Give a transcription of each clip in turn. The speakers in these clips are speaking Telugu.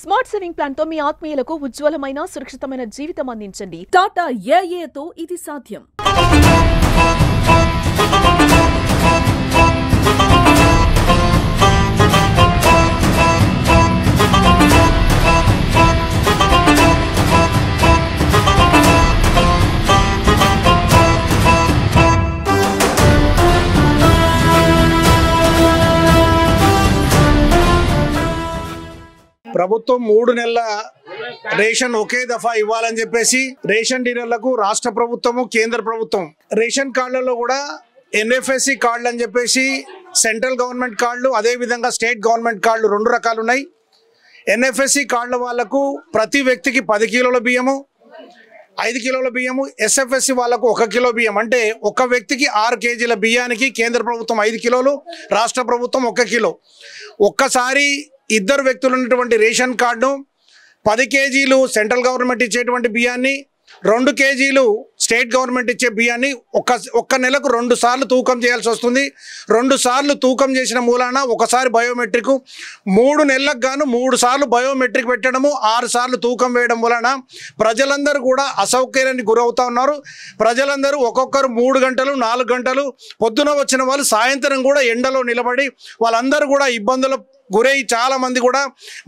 స్మార్ట్ సేవింగ్ ప్లాన్ తో మీ ఆత్మీయులకు ఉజ్వలమైన సురక్షితమైన జీవితం అందించండి. టాటా ఏఏతో ఇది సాధ్యం. ప్రభుత్వం 3 నెలల రేషన్ ఒకే దఫా ఇవ్వాలని చెప్పేసి రేషన్ డీలర్లకు రాష్ట్ర ప్రభుత్వము కేంద్ర ప్రభుత్వం రేషన్ కార్డులలో కూడా ఎన్ఎఫ్ఎస్సి కార్డులు అని చెప్పేసి సెంట్రల్ గవర్నమెంట్ కార్డులు అదే విధంగా స్టేట్ గవర్నమెంట్ కార్డులు 2 రకాలు ఉన్నాయి. ఎన్ఎఫ్ఎస్సి కార్డుల వాళ్ళకు ప్రతి వ్యక్తికి 10 కిలోల బియ్యము 5 కిలోల బియ్యము, ఎస్ఎఫ్ఎస్సి వాళ్ళకు 1 కిలో బియ్యం, అంటే ఒక వ్యక్తికి 6 కేజీల బియ్యానికి కేంద్ర ప్రభుత్వం 5 కిలోలు, రాష్ట్ర ప్రభుత్వం 1 కిలో. ఒక్కసారి ఇద్దరు వ్యక్తులు ఉన్నటువంటి రేషన్ కార్డు 10 కేజీలు సెంట్రల్ గవర్నమెంట్ ఇచ్చేటువంటి బియ్యాన్ని, 2 కేజీలు స్టేట్ గవర్నమెంట్ ఇచ్చే బియ్యాన్ని ఒక్క నెలకు 2 సార్లు తూకం చేయాల్సి వస్తుంది. 2 సార్లు తూకం చేసిన మూలాన ఒకసారి బయోమెట్రిక్, 3 నెలలకు గాను 3 సార్లు బయోమెట్రిక్ పెట్టడము, 6 సార్లు తూకం వేయడం వలన ప్రజలందరూ కూడా అసౌకర్యానికి గురవుతా ఉన్నారు. ప్రజలందరూ ఒక్కొక్కరు 3 గంటలు 4 గంటలు, పొద్దున వచ్చిన వాళ్ళు సాయంత్రం కూడా ఎండలో నిలబడి వాళ్ళందరూ కూడా ఇబ్బందులు గురై చాలా మంది కూడా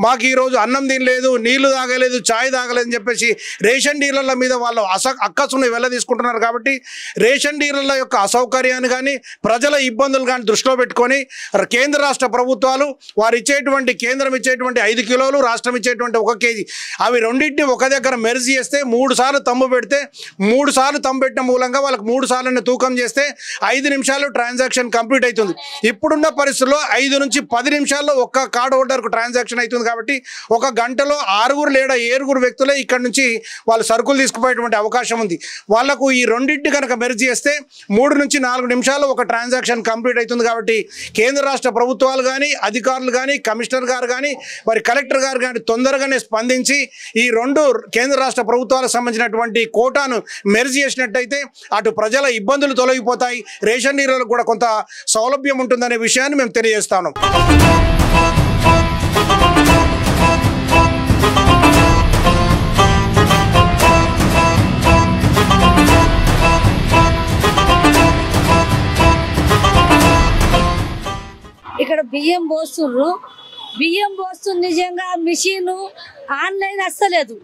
మాకు ఈరోజు అన్నం తినలేదు, నీళ్లు తాగలేదు, ఛాయ్ తాగలేదు అని చెప్పేసి రేషన్ డీలర్ల మీద వాళ్ళు అక్కసుని వెళ్ళ తీసుకుంటున్నారు. కాబట్టి రేషన్ డీలర్ల యొక్క అసౌకర్యాన్ని కానీ ప్రజల ఇబ్బందులు కానీ దృష్టిలో పెట్టుకొని కేంద్ర రాష్ట్ర ప్రభుత్వాలు వారు ఇచ్చేటువంటి కేంద్రం ఇచ్చేటువంటి 5 కిలోలు, రాష్ట్రం ఇచ్చేటువంటి 1 కేజీ అవి రెండింటిని ఒక దగ్గర మెర్జ్ చేస్తే 3 సార్లు తమ్ము పెడితే 3 సార్లు తమ్ము పెట్టిన మూలంగా వాళ్ళకి 3 సార్లు తూకం చేస్తే 5 నిమిషాలు ట్రాన్సాక్షన్ కంప్లీట్ అవుతుంది. ఇప్పుడున్న పరిస్థితుల్లో 5 నుంచి 10 నిమిషాల్లో ఒక్క కార్డ్ హోల్డర్కు ట్రాన్సాక్షన్ అవుతుంది. కాబట్టి 1 గంటలో 6 లేదా 7 వ్యక్తులే ఇక్కడ నుంచి వాళ్ళు సరుకులు తీసుకుపోయేటువంటి అవకాశం ఉంది. వాళ్లకు ఈ రెండింటి కనుక మెర్జ్ చేస్తే 3 నుంచి 4 నిమిషాల్లో ఒక ట్రాన్సాక్షన్ కంప్లీట్ అవుతుంది. కాబట్టి కేంద్ర రాష్ట్ర ప్రభుత్వాలు కానీ, అధికారులు కానీ, కమిషనర్ గారు కానీ, మరి కలెక్టర్ గారు కానీ తొందరగానే స్పందించి ఈ 2 కేంద్ర రాష్ట్ర ప్రభుత్వాలకు సంబంధించినటువంటి కోటాను మెర్జ్ చేసినట్టయితే అటు ప్రజల ఇబ్బందులు తొలగిపోతాయి, రేషన్ డీలర్లకు కూడా కొంత సౌలభ్యం ఉంటుందనే విషయాన్ని మేము తెలియజేస్తాను. ఇక్కడ బియ్యం పోస్తుర్రు, నిజంగా మిషన్ ఆన్లైన్ వస్తలేదు.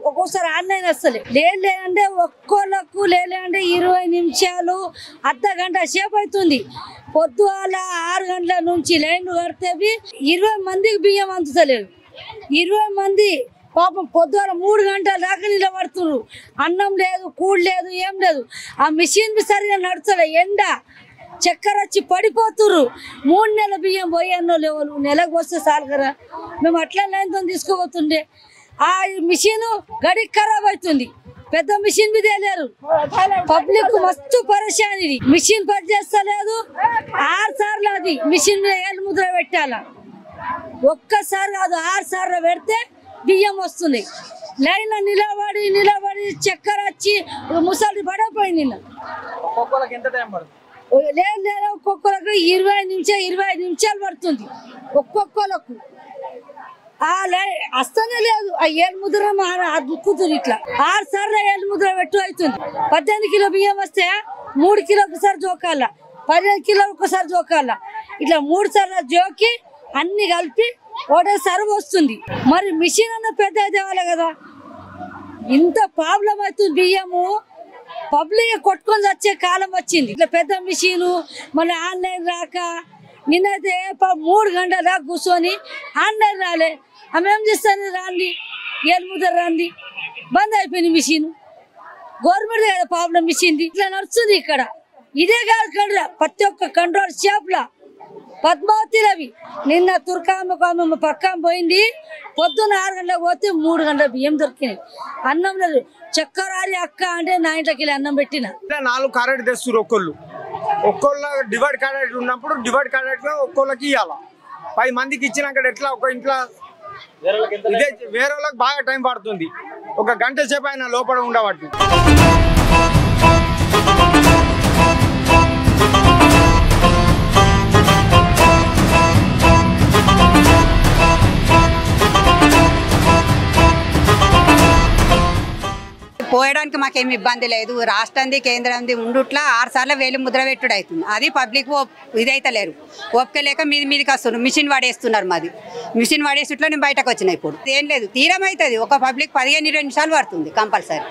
ఒక్కోసారి ఆన్లైన్ వస్తలే, లేదంటే ఒక్కోళ్ళకు లేదంటే 20 నిమిషాలు అర్ధ గంట సేపు అవుతుంది. పొద్దుగాల 6 గంటల నుంచి లైన్లు కడితే 20 మందికి బియ్యం అందుతలేదు. 20 మంది పాపం పొద్దుగాల 3 గంటల దాకా నిలబడుతున్నారు. అన్నం లేదు, కూడు లేదు, ఏం లేదు. ఆ మిషన్ సరిగా నడుస్తలే, ఎండ చక్కెర వచ్చి పడిపోతుర్రు. 3 నెలల బియ్యం పోయన్నో లేవు, నెలకు వస్తే చాలు కదా. మేము అట్లా లైన్తో తీసుకుపోతుండే ఆ మిషన్ గడికి ఖరాబ్ అవుతుంది. పెద్ద మిషన్ మీద లేరు, పబ్లిక్ మస్తు పరేషాని. మిషన్ పని చేస్తలేదు. 6 సార్లు అది మిషన్ మీద ఏళ్ళు ముద్ర పెట్టాల. ఒక్కసారి కాదు 6 సార్లు పెడితే బియ్యం వస్తుంది. లైన్లో నిలబడి చక్కెర వచ్చి ముసలి పడైపోయింది. లేదు ఒక్కొక్కరికి 25 నిమిషాలు పడుతుంది. ఒక్కొక్కలకు ఆ లైన్ వస్తూనే లేదు. ఆ ఏళ్ళు ముద్ర దుక్కుతుంది. ఇట్లా 6 సార్లు ఏళ్ళు ముద్ర పెట్టు అవుతుంది. 18 కిలో బియ్యం వస్తే 3 కిలో ఒకసారి జోకాల, 15 కిలో ఒకసారి జోకాల. ఇట్లా 3 సార్లు జోకి అన్ని కలిపి ఒకటేసారి వస్తుంది. మరి మిషన్ అన్న పెద్ద తేవాలి కదా. ఇంత ప్రాబ్లం అవుతుంది. బియ్యము పబ్లిక్ కొట్టుకొని వచ్చే కాలం వచ్చింది. ఇట్లా పెద్ద మిషను మళ్ళీ ఆన్లైన్ రాక నిన్నైతే 3 గంటల దాకా కూర్చొని ఆన్లైన్ రాలే. ఆమె ఏం చేస్తాను రాండి, ఏళ్ళు ముద్ర రాండి, బంద్ అయిపోయింది మిషన్. గవర్నమెంట్ కదా ప్రాబ్లం మిషన్ ఇట్లా నడుస్తుంది ఇక్కడ. ఇదే కాదు కండ్ర ప్రతి ఒక్క కంట్రోల్ షాప్లా పద్మావతిలు అవి. నిన్న తుర్కామ్మ పక్కన పోయింది. పొద్దున్న 6 గంటలకు పోతే 3 గంటల బియ్యం దొరికినాయి. అన్నం లేదు. చక్కరారి అక్క అంటే 9 కిలో అన్నం పెట్టిన 4 క్యారెట్ తెస్తారు. ఒక్కోళ్ళ డివైడ్ క్యారెట్ ఉన్నప్పుడు డివైడ్ క్యారెట్ ఒక్కోళ్ళకి ఇవ్వాలా. 10 మందికి ఇచ్చినాక ఎట్లా ఒక ఇంట్లో ఇదే వేరే వాళ్ళకి బాగా టైం పడుతుంది. 1 గంట సేపు ఆయన లోపల ఉండబట్టి. పోయడానికి మాకేమి ఇబ్బంది లేదు. రాష్ట్రంది కేంద్రంది ఉండుట్లా 6 సార్లు వేలు ముద్ర పెట్టుడు అవుతుంది. అది పబ్లిక్ ఇదైతే లేరు, ఒప్పుకోలేక మీదికి వస్తున్నారు. మిషన్ వాడేస్తున్నారు. మాది మిషన్ వాడేసిట్లో నేను బయటకు వచ్చిన. ఇప్పుడు ఏం లేదు, తీరం అవుతుంది. ఒక పబ్లిక్ 15-20 నిమిషాలు పడుతుంది కంపల్సరీ.